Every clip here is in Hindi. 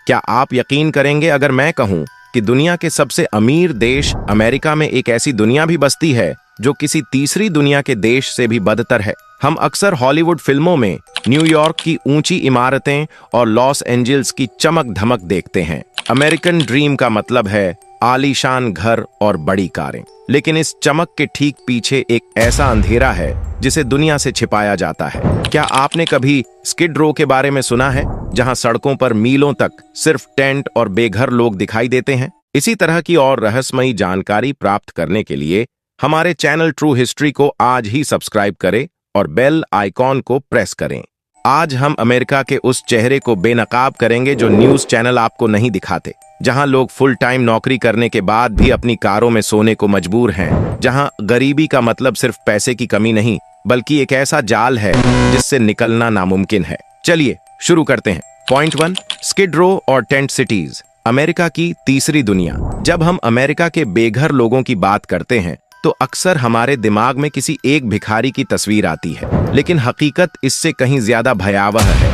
क्या आप यकीन करेंगे अगर मैं कहूं कि दुनिया के सबसे अमीर देश अमेरिका में एक ऐसी दुनिया भी बसती है जो किसी तीसरी दुनिया के देश से भी बदतर है। हम अक्सर हॉलीवुड फिल्मों में न्यूयॉर्क की ऊंची इमारतें और लॉस एंजल्स की चमक धमक देखते हैं। अमेरिकन ड्रीम का मतलब है आलीशान घर और बड़ी कारें, लेकिन इस चमक के ठीक पीछे एक ऐसा अंधेरा है जिसे दुनिया से छिपाया जाता है। क्या आपने कभी स्किड रो के बारे में सुना है, जहां सड़कों पर मीलों तक सिर्फ टेंट और बेघर लोग दिखाई देते हैं? इसी तरह की और रहस्यमयी जानकारी प्राप्त करने के लिए हमारे चैनल ट्रू हिस्ट्री को आज ही सब्सक्राइब करें और बेल आइकॉन को प्रेस करें। आज हम अमेरिका के उस चेहरे को बेनकाब करेंगे जो न्यूज चैनल आपको नहीं दिखाते, जहां लोग फुल टाइम नौकरी करने के बाद भी अपनी कारों में सोने को मजबूर हैं, जहां गरीबी का मतलब सिर्फ पैसे की कमी नहीं बल्कि एक ऐसा जाल है जिससे निकलना नामुमकिन है। चलिए शुरू करते हैं। पॉइंट 1, स्किड रो और टेंट सिटीज, अमेरिका की तीसरी दुनिया। जब हम अमेरिका के बेघर लोगों की बात करते हैं तो अक्सर हमारे दिमाग में किसी एक भिखारी की तस्वीर आती है, लेकिन हकीकत इससे कहीं ज्यादा भयावह है।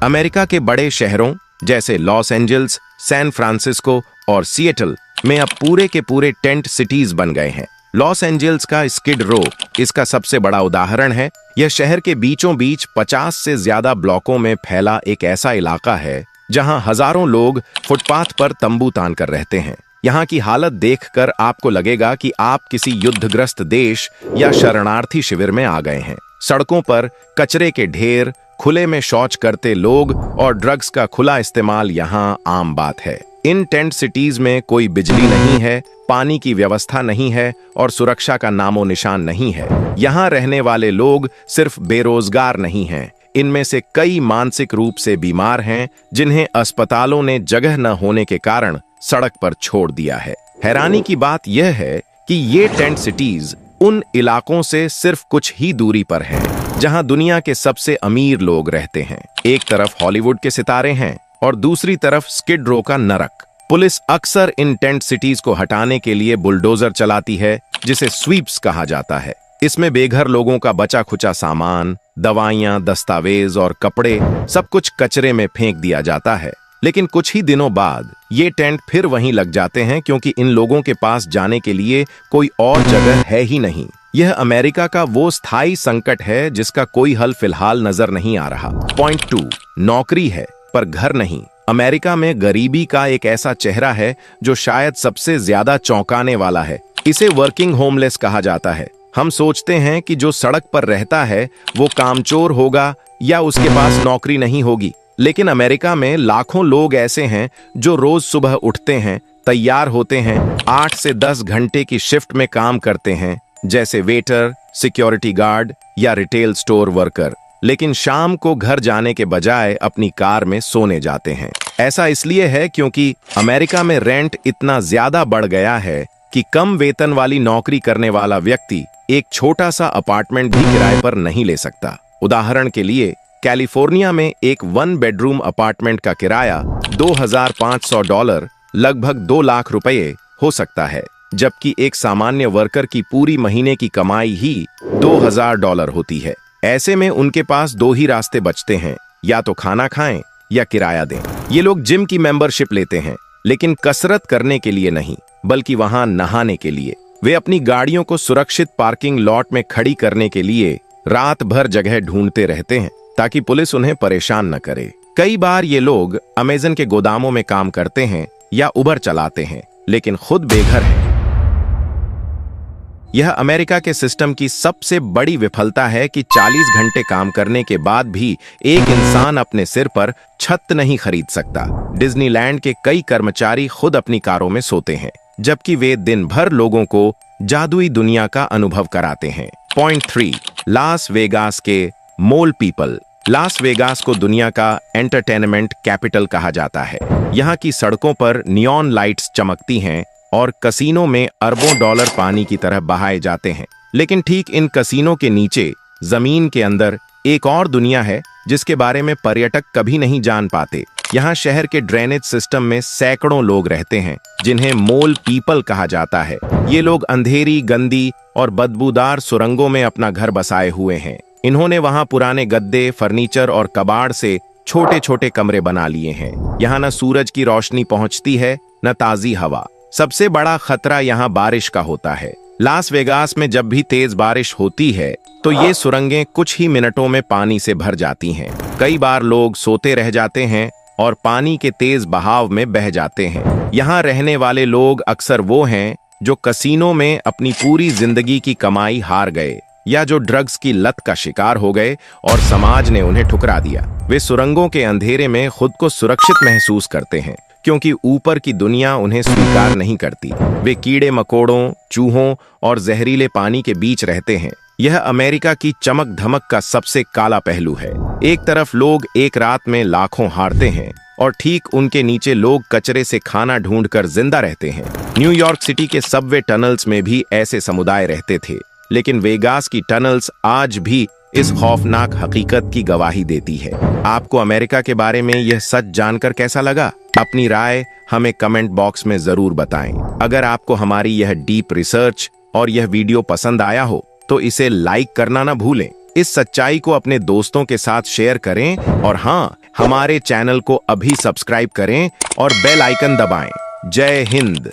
अमेरिका के बड़े शहरों जैसे लॉस एंजल्स, सैन फ्रांसिस्को और सिएटल में अब पूरे के पूरे टेंट सिटीज बन गए हैं। लॉस एंजल्स का स्किड रो इसका सबसे बड़ा उदाहरण है। यह शहर के बीचों बीच 50 से ज्यादा ब्लॉकों में फैला एक ऐसा इलाका है जहां हजारों लोग फुटपाथ पर तंबू तान कर रहते हैं। यहाँ की हालत देखकर आपको लगेगा कि आप किसी युद्धग्रस्त देश या शरणार्थी शिविर में आ गए हैं। सड़कों पर कचरे के ढेर, खुले में शौच करते लोग और ड्रग्स का खुला इस्तेमाल यहाँ आम बात है। इन टेंट सिटीज में कोई बिजली नहीं है, पानी की व्यवस्था नहीं है और सुरक्षा का नामो निशान नहीं है। यहाँ रहने वाले लोग सिर्फ बेरोजगार नहीं हैं, इनमें से कई मानसिक रूप से बीमार हैं जिन्हें अस्पतालों ने जगह न होने के कारण सड़क पर छोड़ दिया है। हैरानी की बात यह है कि ये टेंट सिटीज उन इलाकों से सिर्फ कुछ ही दूरी पर हैं, जहां दुनिया के सबसे अमीर लोग रहते हैं। एक तरफ हॉलीवुड के सितारे हैं और दूसरी तरफ स्किड रो का नरक। पुलिस अक्सर इन टेंट सिटीज को हटाने के लिए बुलडोजर चलाती है, जिसे स्वीप्स कहा जाता है। इसमें बेघर लोगों का बचा खुचा सामान, दवाइयां, दस्तावेज और कपड़े सब कुछ कचरे में फेंक दिया जाता है। लेकिन कुछ ही दिनों बाद ये टेंट फिर वहीं लग जाते हैं, क्योंकि इन लोगों के पास जाने के लिए कोई और जगह है ही नहीं। यह अमेरिका का वो स्थायी संकट है जिसका कोई हल फिलहाल नजर नहीं आ रहा। पॉइंट 2, नौकरी है पर घर नहीं। अमेरिका में गरीबी का एक ऐसा चेहरा है जो शायद सबसे ज्यादा चौंकाने वाला है। इसे वर्किंग होमलेस कहा जाता है। हम सोचते हैं कि जो सड़क पर रहता है वो कामचोर होगा या उसके पास नौकरी नहीं होगी, लेकिन अमेरिका में लाखों लोग ऐसे हैं जो रोज सुबह उठते हैं, तैयार होते हैं, 8 से 10 घंटे की शिफ्ट में काम करते हैं, जैसे वेटर, सिक्योरिटी गार्ड या रिटेल स्टोर वर्कर, लेकिन शाम को घर जाने के बजाय अपनी कार में सोने जाते हैं। ऐसा इसलिए है क्योंकि अमेरिका में रेंट इतना ज्यादा बढ़ गया है कि कम वेतन वाली नौकरी करने वाला व्यक्ति एक छोटा सा अपार्टमेंट भी किराए पर नहीं ले सकता। उदाहरण के लिए कैलिफोर्निया में एक 1 बेडरूम अपार्टमेंट का किराया $2,500 लगभग 2 लाख रुपए हो सकता है, जबकि एक सामान्य वर्कर की पूरी महीने की कमाई ही $2,000 होती है। ऐसे में उनके पास 2 ही रास्ते बचते हैं, या तो खाना खाएं या किराया दें। ये लोग जिम की मेंबरशिप लेते हैं, लेकिन कसरत करने के लिए नहीं बल्कि वहां नहाने के लिए। वे अपनी गाड़ियों को सुरक्षित पार्किंग लॉट में खड़ी करने के लिए रात भर जगह ढूंढते रहते हैं ताकि पुलिस उन्हें परेशान न करे। कई बार ये लोग अमेज़न के गोदामों में काम करते हैं या उबर चलाते हैं, लेकिन खुद बेघर हैं। यह अमेरिका के सिस्टम की सबसे बड़ी विफलता है कि 40 घंटे काम करने के बाद भी एक इंसान अपने सिर पर छत नहीं खरीद सकता। डिज्नीलैंड के कई कर्मचारी खुद अपनी कारों में सोते हैं, जबकि वे दिन भर लोगों को जादुई दुनिया का अनुभव कराते हैं। पॉइंट 3, लास वेगास के मॉल पीपल। लास वेगास को दुनिया का एंटरटेनमेंट कैपिटल कहा जाता है। यहाँ की सड़कों पर नियॉन लाइट्स चमकती हैं और कसीनो में अरबों डॉलर पानी की तरह बहाए जाते हैं। लेकिन ठीक इन कसीनो के नीचे जमीन के अंदर एक और दुनिया है जिसके बारे में पर्यटक कभी नहीं जान पाते। यहाँ शहर के ड्रेनेज सिस्टम में सैकड़ों लोग रहते हैं जिन्हें मोल पीपल कहा जाता है। ये लोग अंधेरी, गंदी और बदबूदार सुरंगों में अपना घर बसाए हुए हैं। इन्होंने वहां पुराने गद्दे, फर्नीचर और कबाड़ से छोटे छोटे कमरे बना लिए हैं। यहाँ न सूरज की रोशनी पहुंचती है न ताजी हवा। सबसे बड़ा खतरा यहाँ बारिश का होता है। लास वेगास में जब भी तेज बारिश होती है तो ये सुरंगें कुछ ही मिनटों में पानी से भर जाती हैं। कई बार लोग सोते रह जाते हैं और पानी के तेज बहाव में बह जाते हैं। यहाँ रहने वाले लोग अक्सर वो हैं जो कसीनो में अपनी पूरी जिंदगी की कमाई हार गए या जो ड्रग्स की लत का शिकार हो गए और समाज ने उन्हें ठुकरा दिया। वे सुरंगों के अंधेरे में खुद को सुरक्षित महसूस करते हैं क्योंकि ऊपर की दुनिया उन्हें स्वीकार नहीं करती। वे कीड़े मकोड़ों, चूहों और जहरीले पानी के बीच रहते हैं। यह अमेरिका की चमक धमक का सबसे काला पहलू है। एक तरफ लोग एक रात में लाखों हारते हैं और ठीक उनके नीचे लोग कचरे से खाना ढूंढकर जिंदा रहते हैं। न्यूयॉर्क सिटी के सबवे टनल्स में भी ऐसे समुदाय रहते थे, लेकिन वेगास की टनल्स आज भी इस खौफनाक हकीकत की गवाही देती है। आपको अमेरिका के बारे में यह सच जानकर कैसा लगा? अपनी राय हमें कमेंट बॉक्स में जरूर बताएं। अगर आपको हमारी यह डीप रिसर्च और यह वीडियो पसंद आया हो तो इसे लाइक करना ना भूलें। इस सच्चाई को अपने दोस्तों के साथ शेयर करें और हाँ, हमारे चैनल को अभी सब्सक्राइब करें और बेल आइकन दबाएं। जय हिंद।